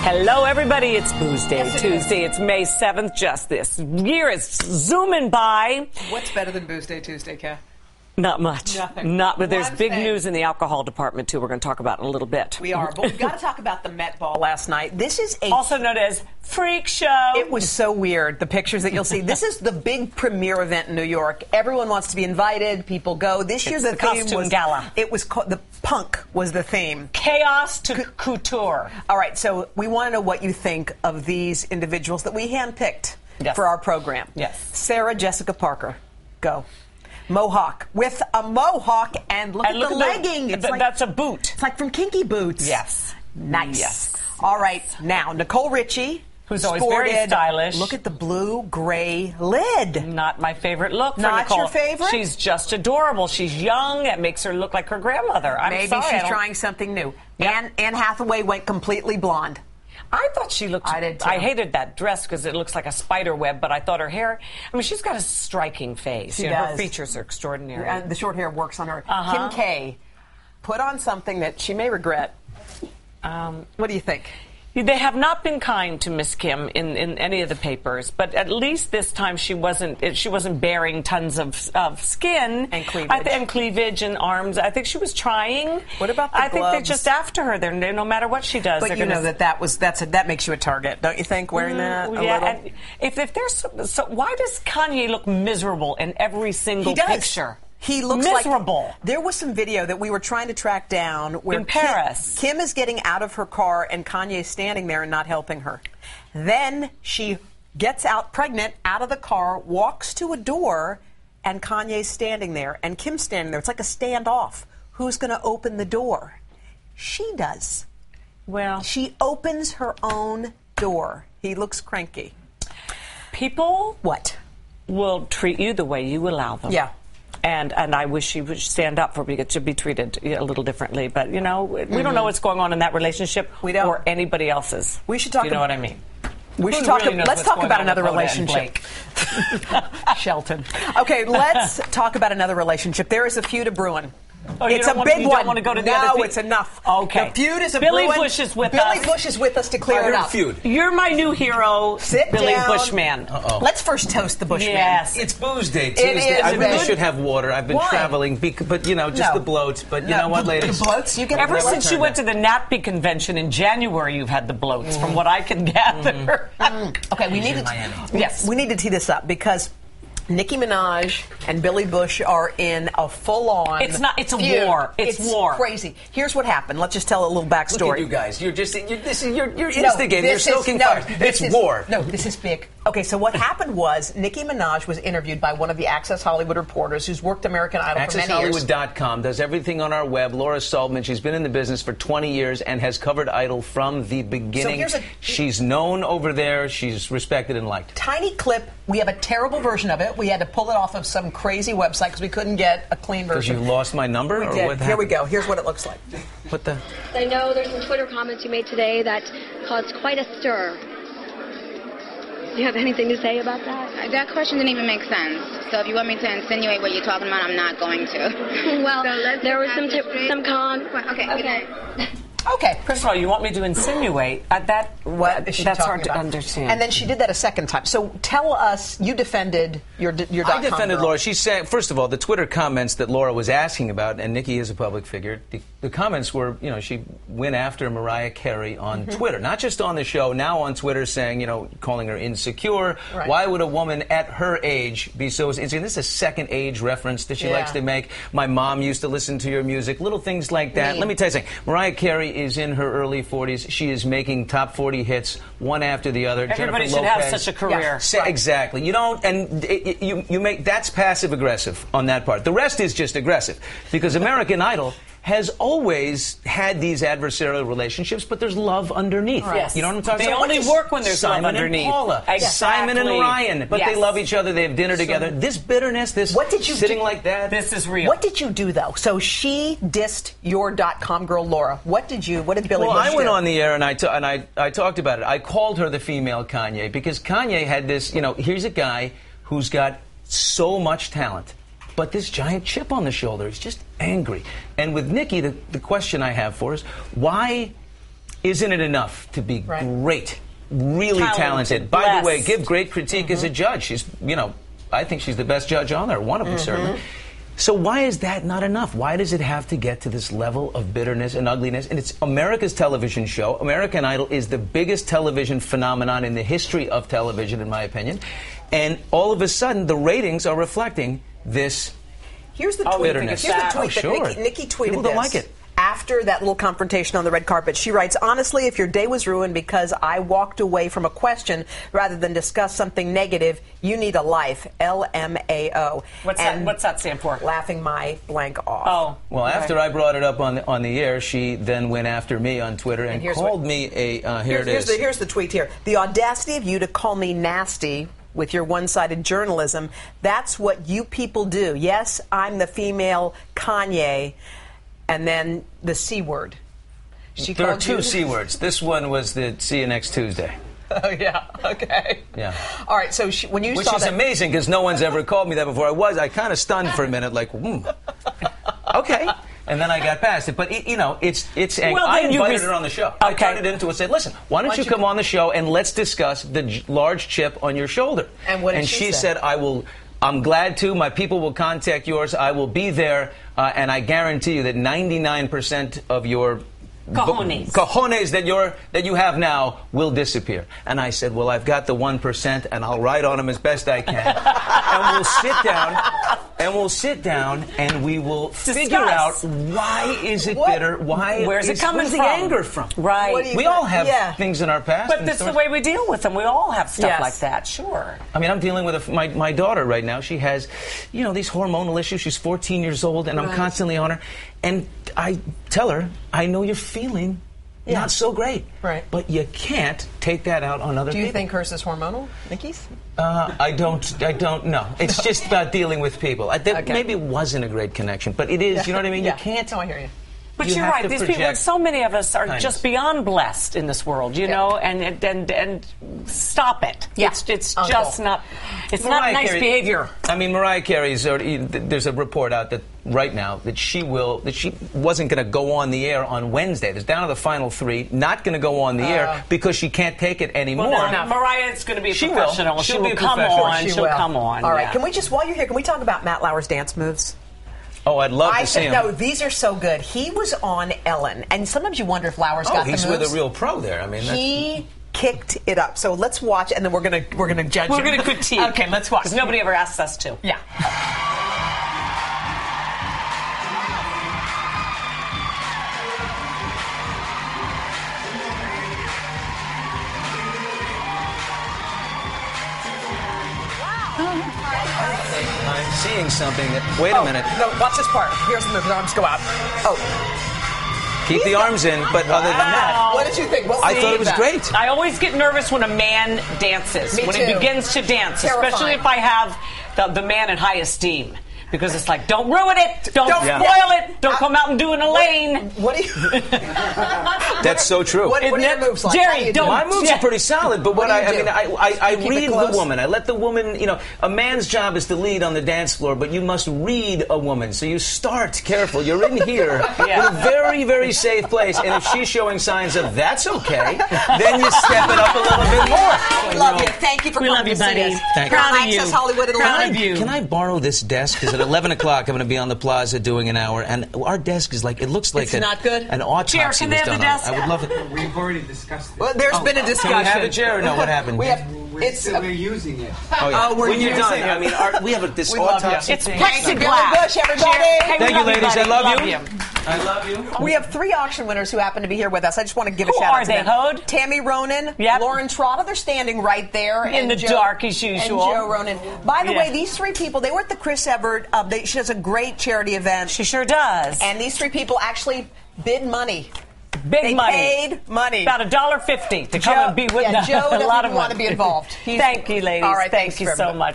Hello, everybody. It's Booze Day Tuesday. It's May 7th. Just this year is zooming by. What's better than Booze Day Tuesday, Kat? Not much. Nothing. But there's big news in the alcohol department, too, we're going to talk about in a little bit. We are. But we've got to talk about the Met Ball last night. This is also known as Freak Show. It was so weird, the pictures that you'll see. This is the big premiere event in New York. Everyone wants to be invited. People go. This year the theme was gala. It was called, the punk was the theme. Chaos to couture. All right, so we want to know what you think of these individuals that we handpicked for our program. Yes. Sarah Jessica Parker, go. Mohawk. With a mohawk, and look at the legging. That's a boot. It's like from Kinky Boots. Yes. Nice. Yes. All right, now, Nicole Richie. Who's always very stylish. Look at the blue-gray lid. Not my favorite look for Not Nicole. your favorite? She's just adorable. She's young. It makes her look like her grandmother. Maybe she's trying something new. Yep. Anne Hathaway went completely blonde. I thought she looked... I did, too. I hated that dress because it looks like a spider web, but I thought her hair... I mean, she's got a striking face. She does. Her features are extraordinary. And the short hair works on her. Kim K put on something that she may regret. What do you think? They have not been kind to Miss Kim in any of the papers, but at least this time she wasn't bearing tons of skin and cleavage and cleavage and arms. I think she was trying. What about the gloves? I think they're just after her. They're no matter what she does. But you know that makes you a target, don't you think? Wearing that a little. And if there's so why does Kanye look miserable in every single picture? He looks miserable. Like there was some video that we were trying to track down where in Paris. Kim is getting out of her car and Kanye is standing there and not helping her. Then she gets out pregnant out of the car, walks to a door, and Kanye's standing there and Kim's standing there. It's like a standoff. Who's going to open the door? She does. Well, she opens her own door. He looks cranky. People will treat you the way you allow them. Yeah. And I wish she would stand up for it to be treated a little differently. But, you know, we don't know what's going on in that relationship or anybody else's. We should talk. You know what I mean? We should talk. Let's talk about another relationship. Shelton. Okay, let's talk about another relationship. There is a feud brewing. Oh, it's a big one. You don't want to go to the other it's enough. Okay. The feud is a Billy Bush is with us. Billy Bush is with us to clear it up. Feud. You're my new hero, Sit Billy down. Bushman. Let's first toast the Bushman. Yes. It's Booze Day Tuesday. It is, I really should have water. I've been traveling, but, you know, just the bloats. But you know what, ladies? The bloats? You get Ever since you went to the NAPI convention in January, you've had the bloats, from what I can gather. Okay, we need to tee this up because Nicky Minaj and Billy Bush are in a full-on It's a feud. war. It's war. Crazy. Here's what happened. Let's just tell a little backstory. Look at you guys. You're instigating. You're stoking fire. It's war. No, this is big. Okay, so what happened was Nicky Minaj was interviewed by one of the Access Hollywood reporters who's worked American Idol for many years. AccessHollywood.com does everything on our web. Laura Saltman, she's been in the business for 20 years and has covered Idol from the beginning. She's known over there. She's respected and liked. Tiny clip. We have a terrible version of it. We had to pull it off of some crazy website because we couldn't get a clean version. Because you lost my number? We or did. What Here we go. Here's what it looks like. What the? I know there's some Twitter comments you made today that caused quite a stir. Do you have anything to say about that? That question didn't even make sense. So if you want me to insinuate what you're talking about, I'm not going to. Well, so there was some Okay. Okay. First of all, you want me to insinuate that? What is she that's talking hard about? to understand. And then she did that a second time. So tell us, you defended your I defended Laura. She said, first of all, the Twitter comments that Laura was asking about, and Nikki is a public figure, the comments were, you know, she went after Mariah Carey on Twitter, not just on the show, now on Twitter saying, you know, calling her insecure. Right. Why would a woman at her age be so insecure? This is a second age reference that she likes to make. My mom used to listen to your music, little things like that. Let me tell you something. Mariah Carey is in her early 40s. She is making top 40 hits one after the other. Everybody should have such a career. Yeah. Exactly. You don't, and you make, that's passive aggressive on that part. The rest is just aggressive because American Idol has always had these adversarial relationships, but there's love underneath. Right. Yes. You know what I'm talking about? They only work when there's love underneath. Simon and Paula, Exactly. Simon and Ryan, but they love each other. They have dinner together. This bitterness, this sitting like that. This is real. What did you do though? So she dissed your .com girl Laura. What did Billy Bush do? Well, I went on the air and I talked about it. I called her the female Kanye because Kanye had this. You know, here's a guy who's got so much talent, but this giant chip on the shoulder. He's just angry. And with Nikki, the question I have for her is, why isn't it enough to be great, really talented? By blessed. the way, give great critique as a judge. She's, I think she's the best judge on there, one of them certainly. So why is that not enough? Why does it have to get to this level of bitterness and ugliness? And it's America's television show. American Idol is the biggest television phenomenon in the history of television, in my opinion. And all of a sudden, the ratings are reflecting this Here's the tweet. bitterness. Here's the tweet that Nikki tweeted People don't like it. After that little confrontation on the red carpet. She writes, honestly, if your day was ruined because I walked away from a question rather than discuss something negative, you need a life. LMAO. What's that stand for? Laughing my blank off. Oh. Well, after I brought it up on the air, she then went after me on Twitter and called me a... Here's the tweet here. The audacity of you to call me nasty with your one-sided journalism, that's what you people do. Yes, I'm the female Kanye. And then the C word. There are two C words. This one was the see you next Tuesday. Oh, yeah. Okay. Yeah. All right, so when you Which saw is amazing because no one's ever called me that before. I kind of stunned for a minute, like, okay. And then I got past it. But, it's I invited her on the show. I turned it into it and said, listen, why don't you come on the show and let's discuss the large chip on your shoulder. And what did she said, I'm glad to. My people will contact yours. I will be there. And I guarantee you that 99% of your cojones that you have now will disappear. And I said, well, I've got the 1%, and I'll write on them as best I can. And we'll sit down, and we will figure out why is it bitter? Where's it coming from? The anger from? Right. We all have things in our past. But that's the way we deal with them. We all have stuff like that. Sure. I mean, I'm dealing with my daughter right now. She has, these hormonal issues. She's 14 years old, and I'm constantly on her. And I tell her, I know you're feeling not so great. Right. But you can't take that out on other people. Do you think hers is hormonal, Nikki's? I don't know. It's just about dealing with people. Maybe it wasn't a great connection, but it is. You know what I mean? You can't. No, I hear you. But you're right. These people, so many of us are just beyond blessed in this world, and stop it. Yeah. It's just not. It's not nice behavior. I mean, Mariah Carey's already. There's a report out that right now that she wasn't going to go on the air on Wednesday. There's down to the final 3. Not going to go on the air because she can't take it anymore. Well, Mariah's going to be a professional. She will come on. She'll come on. All right. Can we just, while you're here, can we talk about Matt Lauer's dance moves? Oh, I'd love to see him. No, these are so good. He was on Ellen, and sometimes you wonder if Lauer's got the moves. He's with a real pro there. I mean, he kicked it up. So let's watch, and then we're gonna judge. We're gonna critique. Okay, let's watch. Because nobody ever asks us to. Yeah. I'm seeing something that. Wait a minute. No, watch this part. Here's the move. His arms go out. Oh. Keep the arms in, but other than that. What did you think? I thought it was great. I always get nervous when a man dances. Me when too. he begins to dance, Terrifying. especially if I have the man in high esteem. Because it's like, don't ruin it, don't spoil it, don't come out and do an Elaine. What do you? That's so true. What are your moves like? Jerry, don't. My moves are pretty solid, but I read the woman. I let the woman. A man's job is to lead on the dance floor, but you must read a woman. So you start careful. You're in here in a very, very safe place, and if she's showing signs of that's okay, then you step it up a little bit more. We love you. Thank you for coming. We love you, buddy. Thank you. Proud of you. Access Hollywood at 11. Can I borrow this desk? Because at 11 o'clock, I'm going to be on the plaza doing an hour, and our desk is like, it looks like an autopsy Chair, can they have the desk? I would love it. We've already discussed it. Well, there's been a discussion. Can we have a chair or no? What happened? We're still using it. Oh, yeah. When you're done, I mean, we have this autopsy. It's thing. plexiglass. Bush, everybody. Thank you, ladies. I love you. you. I love you. We have 3 auction winners who happen to be here with us. I just want to give a Who shout out are to they, them. Hode? Tammy Ronan, Yep. Lauren Trotta. They're standing right there. In the dark, as usual. And Joe Ronan. By the way, these 3 people, they were at the Chris Evert. She does a great charity event. She sure does. And these 3 people actually bid money. They money. Paid money. About $1.50 to come and be with them. Joe a lot of want to be involved. Thank you, ladies. All right, Thank you so much.